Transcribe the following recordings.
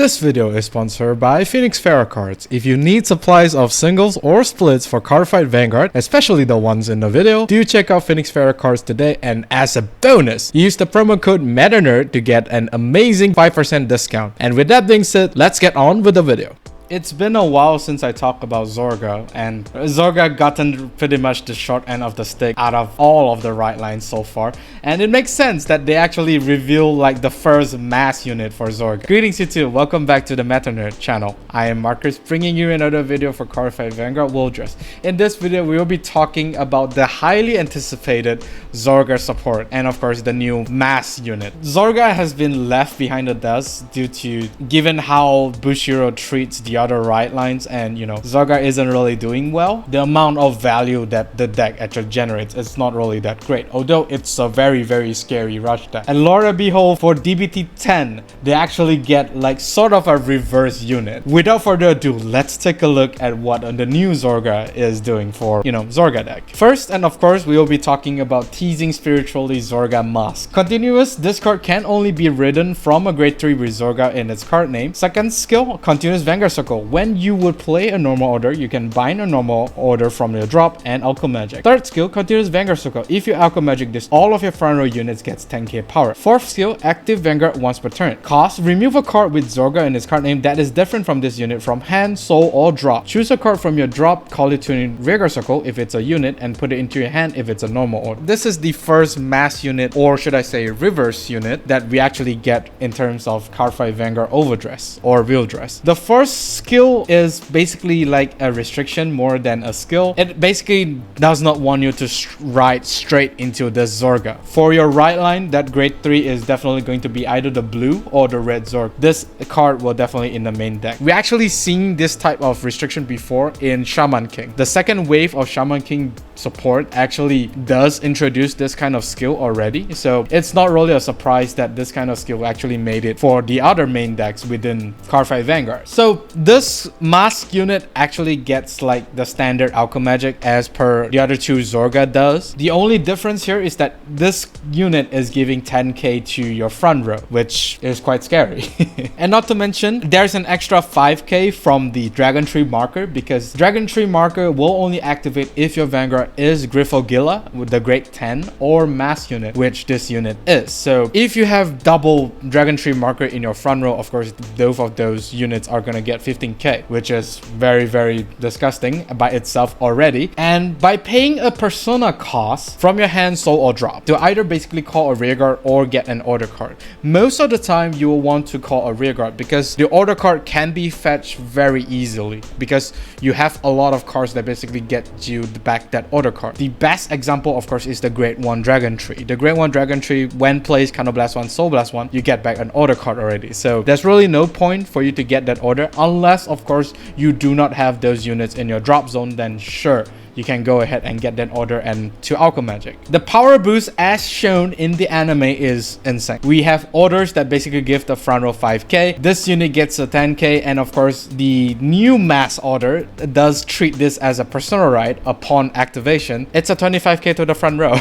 This video is sponsored by Phoenix Pharos Cards. If you need supplies of singles or splits for Cardfight Vanguard, especially the ones in the video, do check out Phoenix Pharos Cards today, and as a bonus, use the promo code MetaNerd to get an amazing 5% discount. And with that being said, let's get on with the video. It's been a while since I talked about Zorga, and Zorga gotten pretty much the short end of the stick out of all of the right lines so far, and it makes sense that they actually reveal like the first mass unit for Zorga. Greetings YouTube, welcome back to the MetaNerd channel. I am Marcus, bringing you another video for Cardfight Vanguard Willdress. In this video, we will be talking about the highly anticipated Zorga support, and of course the new mass unit. Zorga has been left behind the dust due to, given how Bushiroad treats the other right lines, and you know, Zorga isn't really doing well. The amount of value that the deck actually generates is not really that great, although it's a very scary rush deck. And Lord behold, for DBT10 they actually get like sort of a reverse unit. Without further ado, let's take a look at what the new Zorga is doing for, you know, Zorga deck. First, and of course, we will be talking about Teasing Spiritualist Zorga Masques. Continuous, this card can only be ridden from a grade 3 with Zorga in its card name. Second skill, Continuous Vanguard Circle. When you would play a normal order, you can bind a normal order from your drop and Alchemy Magic. Third skill, Continuous Vanguard Circle. If you Alchemy Magic this, all of your front row units gets 10k power. Fourth skill, Active Vanguard once per turn. Cost, remove a card with Zorga in its card name that is different from this unit from hand, soul, or drop. Choose a card from your drop, call it to a Vanguard Circle if it's a unit, and put it into your hand if it's a normal order. This is the first mass unit, or should I say reverse unit, that we actually get in terms of Cardfight Vanguard Overdress or Willdress. The first skill is basically like a restriction more than a skill. It basically does not want you to ride straight into the Zorga. For your right line, that grade 3 is definitely going to be either the blue or the red Zorga. This card will definitely in the main deck. We actually seen this type of restriction before in Shaman King. The second wave of Shaman King support actually does introduce this kind of skill already, so it's not really a surprise that this kind of skill actually made it for the other main decks within Cardfight Vanguard. So this mask unit actually gets like the standard Alchemy Magic as per the other two Zorga does. The only difference here is that this unit is giving 10k to your front row, which is quite scary. And not to mention, there's an extra 5k from the Dragontree marker, because Dragontree marker will only activate if your Vanguard is Griffogilla with the grade 10 or mass unit, which this unit is. So if you have double Dragontree marker in your front row, of course both of those units are gonna get 15k, which is very disgusting by itself already. And by paying a persona cost from your hand, soul, or drop to either basically call a rearguard or get an order card, most of the time you will want to call a rearguard, because the order card can be fetched very easily, because you have a lot of cards that basically get you back that order card. The best example, of course, is the grade 1 Dragontree. The grade 1 Dragontree, when plays Counterblast 1, Soul Blast 1, you get back an order card already. So there's really no point for you to get that order, unless of course you do not have those units in your drop zone. Then sure, you can go ahead and get that order and to Alchemy Magic. The power boost as shown in the anime is insane. We have orders that basically give the front row 5k. This unit gets a 10k, and of course the new mass order does treat this as a persona ride upon activation. It's a 25k to the front row.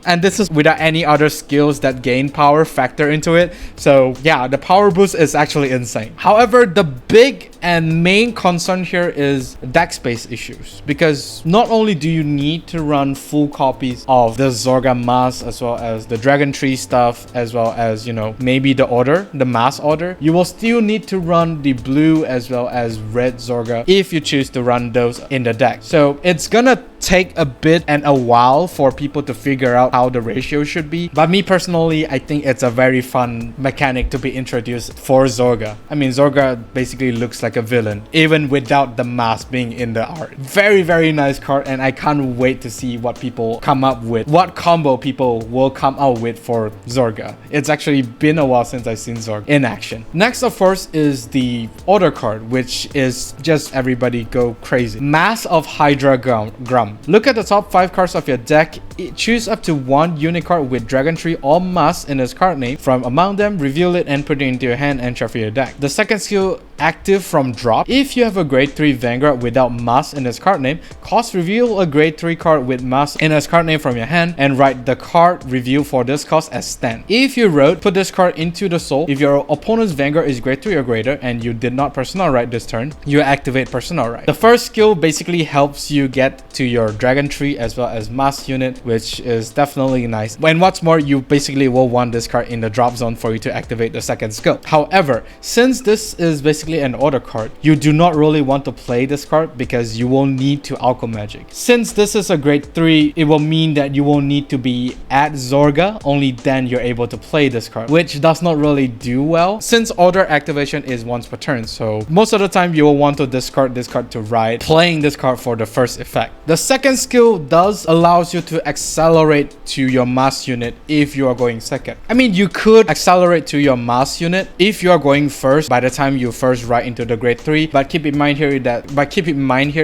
And this is without any other skills that gain power factor into it. So yeah, the power boost is actually insane. However, the big and main concern here is deck space issues, because not only do you need to run full copies of the Zorga Masques as well as the Dragontree stuff, as well as, you know, maybe the order, the mass order, you will still need to run the blue as well as red Zorga if you choose to run those in the deck. So it's gonna take a bit and a while for people to figure out how the ratio should be, but me personally, I think it's a very fun mechanic to be introduced for Zorga. I mean, Zorga basically looks like a villain even without the mask being in the art. Very nice card, and I can't wait to see what people come up with, what combo people will come out with for Zorga. It's actually been a while since I've seen Zorga in action. Next, of course, is the order card, which is just everybody go crazy. Masque of Hydragrum. Look at the top 5 cards of your deck. Choose up to one unit card with Dragontree or Masque in its card name. From among them, reveal it and put it into your hand and shuffle your deck. The second skill active from drop. If you have a grade 3 Vanguard without Masque in its card name, cast reveal a grade 3 card with Masque in its card name from your hand and write the card reveal for this cost as stand. If you wrote, put this card into the soul. If your opponent's Vanguard is grade 3 or greater and you did not personal right this turn, you activate personal right. The first skill basically helps you get to your Dragontree as well as Masque unit, which is definitely nice. And what's more, you basically will want this card in the drop zone for you to activate the second skill. However, since this is basically an order card, you do not really want to play this card because you will need to Alchemy Magic. Since this is a grade 3, it will mean that you will need to be at Zorga, only then you're able to play this card, which does not really do well since order activation is once per turn. So most of the time you will want to discard this card to ride, playing this card for the first effect. The second skill does allows you to accelerate to your Masque unit if you are going second. I mean, you could accelerate to your Masque unit if you are going first by the time you first ride into the grade 3, but keep in mind here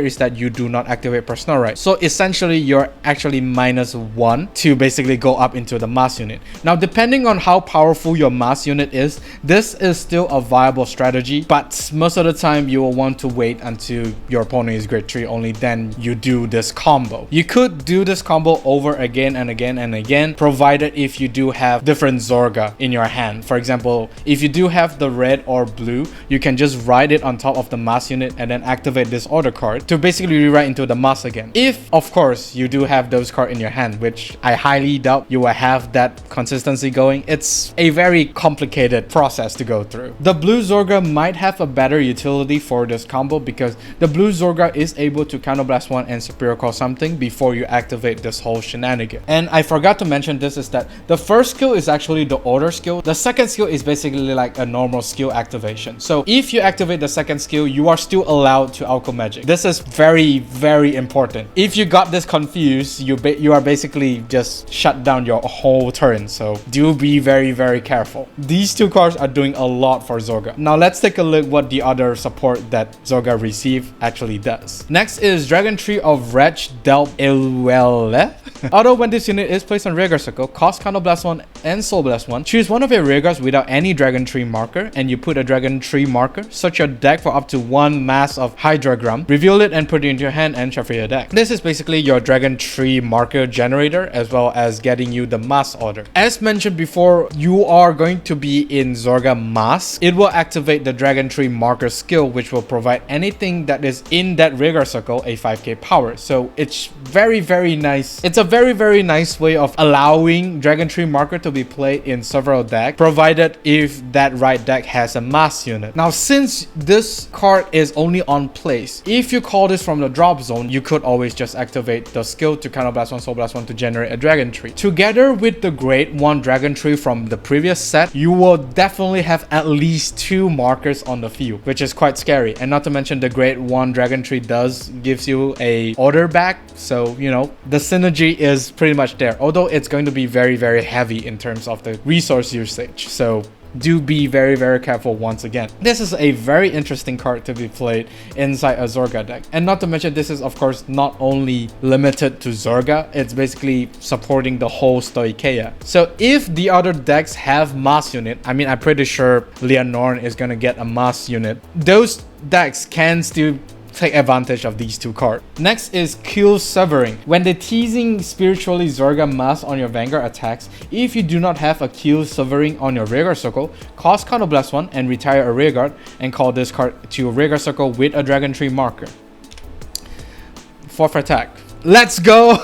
is that you do not activate personal right. So essentially you're actually -1 to basically go up into the Masque unit. Now depending on how powerful your Masque unit is, this is still a viable strategy, but most of the time you will want to wait until your opponent is grade 3, only then you do this combo. You could do this combo over again and again and again, provided if you do have different Zorga in your hand. For example, if you do have the red or blue, you can just write it on top of the Masque unit and then activate this order card to basically rewrite into the Masque again. If, of course, you do have those cards in your hand, which I highly doubt you will have that consistency going. It's a very complicated process to go through. The blue Zorga might have a better utility for this combo because the blue Zorga is able to counterblast 1 and superior call something before you activate this whole shenanigan. And I forgot to mention this is that the first skill is actually the order skill. The second skill is basically like a normal skill activation. So if you activate the second skill, you are still allowed to Alchemy Magic. This is very, very important. If you got this confused, you are basically just shut down your whole turn. So do be very, very careful. These two cards are doing a lot for Zorga. Now let's take a look what the other support that Zorga receive actually does. Next is Dragontree of Wretch dealt Iweleth. Although when this unit is placed on rearguard circle, cost counterblast 1 and soul blast 1, choose one of your rearguards without any Dragontree marker and you put a Dragontree marker. Search your deck for up to 1 Masque of Hydragrum, reveal it and put it into your hand and shuffle your deck. This is basically your Dragontree marker generator as well as getting you the Masque order. As mentioned before, you are going to be in Zorga Masques. It will activate the Dragontree marker skill, which will provide anything that is in that rearguard circle a 5k power. So it's very, very nice. It's a very, very nice way of allowing Dragontree marker to be played in several decks, provided if that right deck has a Masque unit. Now, since this card is only on place, if you call this from the drop zone, you could always just activate the skill to counterblast 1, soul blast 1 to generate a Dragontree. Together with the grade 1 Dragontree from the previous set, you will definitely have at least 2 markers on the field, which is quite scary. And not to mention the grade 1 Dragontree gives you a order back, so you know the synergy is pretty much there, although it's going to be very, very heavy in terms of the resource usage. So do be very, very careful once again. This is a very interesting card to be played inside a Zorga deck. And not to mention, this is of course not only limited to Zorga, it's basically supporting the whole Stoicheia. So if the other decks have Masque unit, I mean, I'm pretty sure Leonore is gonna get a Masque unit. Those decks can still take advantage of these two cards. Next is Keel Severing. When the Teasing Spiritualist Zorga Masques on your Vanguard attacks, if you do not have a Keel Severing on your rearguard circle, cast counterblast 1 and retire a rearguard and call this card to a rearguard circle with a Dragontree marker. 4th attack. Let's go!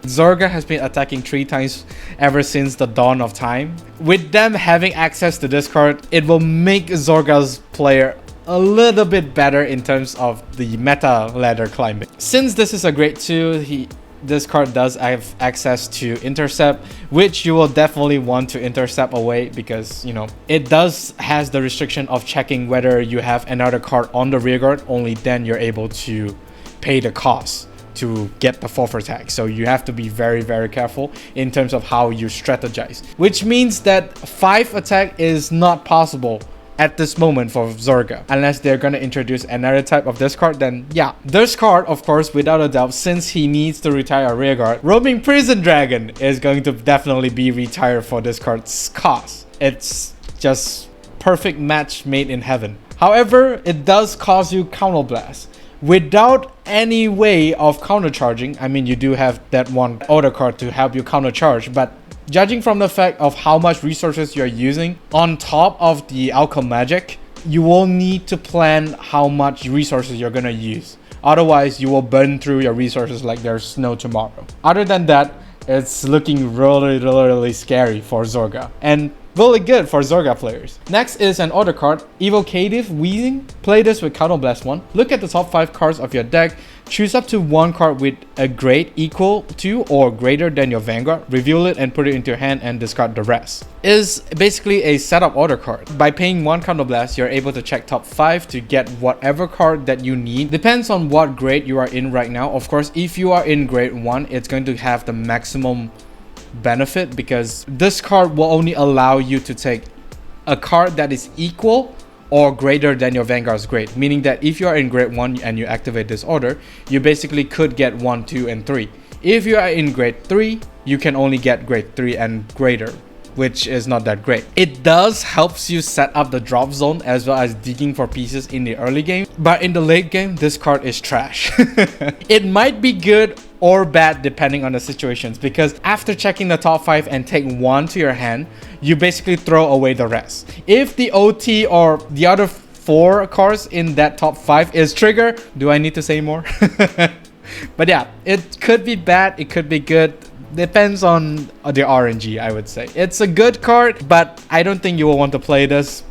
Zorga has been attacking 3 times ever since the dawn of time. With them having access to this card, it will make Zorga's player a little bit better in terms of the meta ladder climbing. Since this is a grade 2, this card does have access to intercept, which you will definitely want to intercept away because, you know, it has the restriction of checking whether you have another card on the rearguard, only then you're able to pay the cost to get the 4th attack. So you have to be very, very careful in terms of how you strategize, which means that 5th attack is not possible at this moment for Zorga, unless they're gonna introduce another type of this card. Then yeah, this card, of course, without a doubt, since he needs to retire a rearguard, Roaming Prison Dragon is going to definitely be retired for this card's cost. It's just perfect match made in heaven. However, it does cause you counterblast. Without any way of countercharging, I mean, you do have that one auto card to help you countercharge, but judging from the fact of how much resources you're using on top of the alchemy magic, you will need to plan how much resources you're gonna use. Otherwise, you will burn through your resources like there's no tomorrow. Other than that, it's looking really scary for Zorga, and really good for Zorga players. Next is an order card, Evocative Wheezing. Play this with Counterblast 1. Look at the top 5 cards of your deck. Choose up to one card with a grade equal to or greater than your Vanguard. Reveal it and put it into your hand and discard the rest. Is basically a setup order card. By paying 1 Counterblast, you're able to check top 5 to get whatever card that you need. Depends on what grade you are in right now. Of course, if you are in grade 1, it's going to have the maximum benefit because this card will only allow you to take a card that is equal or greater than your Vanguard's grade, meaning that if you are in grade 1 and you activate this order, you basically could get 1, 2, and 3. If you are in grade 3, you can only get grade 3 and greater, which is not that great. It does helps you set up the drop zone as well as digging for pieces in the early game, but in the late game, this card is trash. It might be good or bad depending on the situations, because after checking the top 5 and take 1 to your hand, you basically throw away the rest. If the OT or the other 4 cards in that top 5 is trigger, do I need to say more? But yeah, it could be bad, it could be good. Depends on the RNG, I would say. It's a good card, but I don't think you will want to play this.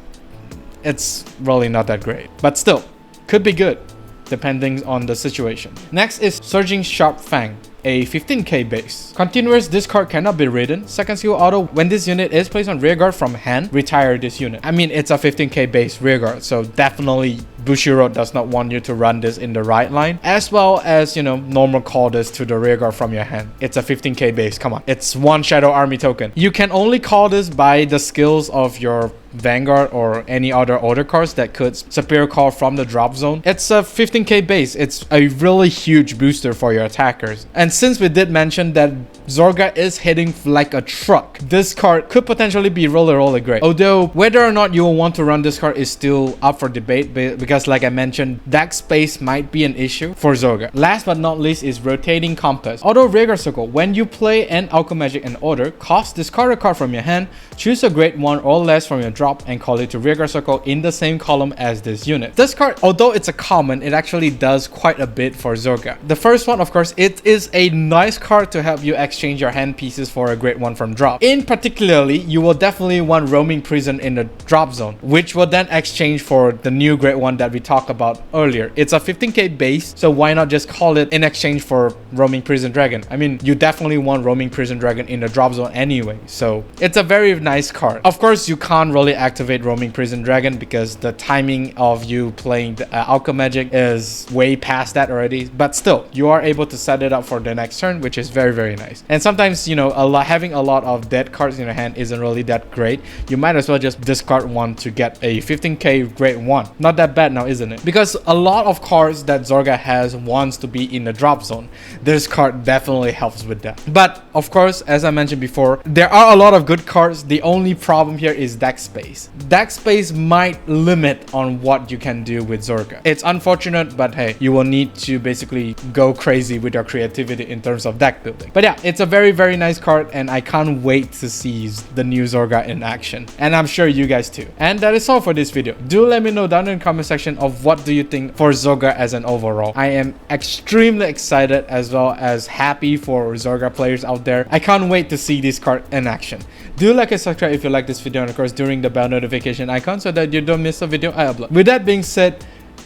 It's really not that great, but still, could be good, depending on the situation. Next is Surging Sharp Fang, a 15k base. Continuous, this card cannot be ridden. Second skill auto, when this unit is placed on rearguard from hand, retire this unit. I mean, it's a 15k base rearguard, so definitely Bushiroad does not want you to run this in the right line, as well as, you know, normal call this to the rearguard from your hand. It's a 15k base, come on. It's 1 Shadow Army token. You can only call this by the skills of your Vanguard or any other order cards that could superior call from the drop zone. It's a 15k base. It's a really huge booster for your attackers. And since we did mention that Zorga is hitting like a truck, this card could potentially be really great. Although whether or not you will want to run this card is still up for debate, because like I mentioned, deck space might be an issue for Zorga. Last but not least is Rotating Compass. Auto Rearguard Circle. When you play an Alchemy Magic in order, discard a card from your hand, choose a grade 1 or less from your drop and call it to Rearguard Circle in the same column as this unit. This card, although it's a common, it actually does quite a bit for Zorga. The first one, of course, it is a nice card to help you exchange your hand pieces for a grade 1 from drop. In particularly, you will definitely want Roaming Prison in the drop zone, which will then exchange for the new grade 1 that we talked about earlier. It's a 15k base, so why not just call it in exchange for Roaming Prison Dragon? I mean, you definitely want Roaming Prison Dragon in the drop zone anyway, so it's a very nice card. Of course, you can't really activate Roaming Prison Dragon because the timing of you playing the Alchemy Magic is way past that already, but still, you are able to set it up for the next turn, which is very nice. And sometimes, you know, having a lot of dead cards in your hand isn't really that great. You might as well just discard one to get a 15k grade 1. Not that bad now, isn't it? Because a lot of cards that Zorga has wants to be in the drop zone. This card definitely helps with that. But of course, as I mentioned before, there are a lot of good cards. The only problem here is deck space. Deck space might limit on what you can do with Zorga. It's unfortunate, but hey, you will need to basically go crazy with your creativity in terms of deck building. But yeah, it's a very nice card, and I can't wait to see the new Zorga in action, and I'm sure you guys too. And that is all for this video. Do let me know down in the comment section of what do you think for Zorga as an overall. I am extremely excited as well as happy for Zorga players out there. I can't wait to see this card in action. Do like and subscribe if you like this video, and of course during the bell notification icon so that you don't miss a video I upload. With that being said,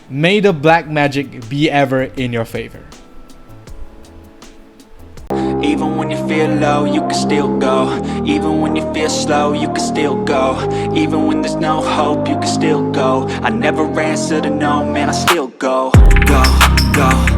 may the black magic be ever in your favor. Even when you feel low, you can still go. Even when you feel slow, you can still go. Even when there's no hope, you can still go. I never answer to no, man, I still go. Go, go.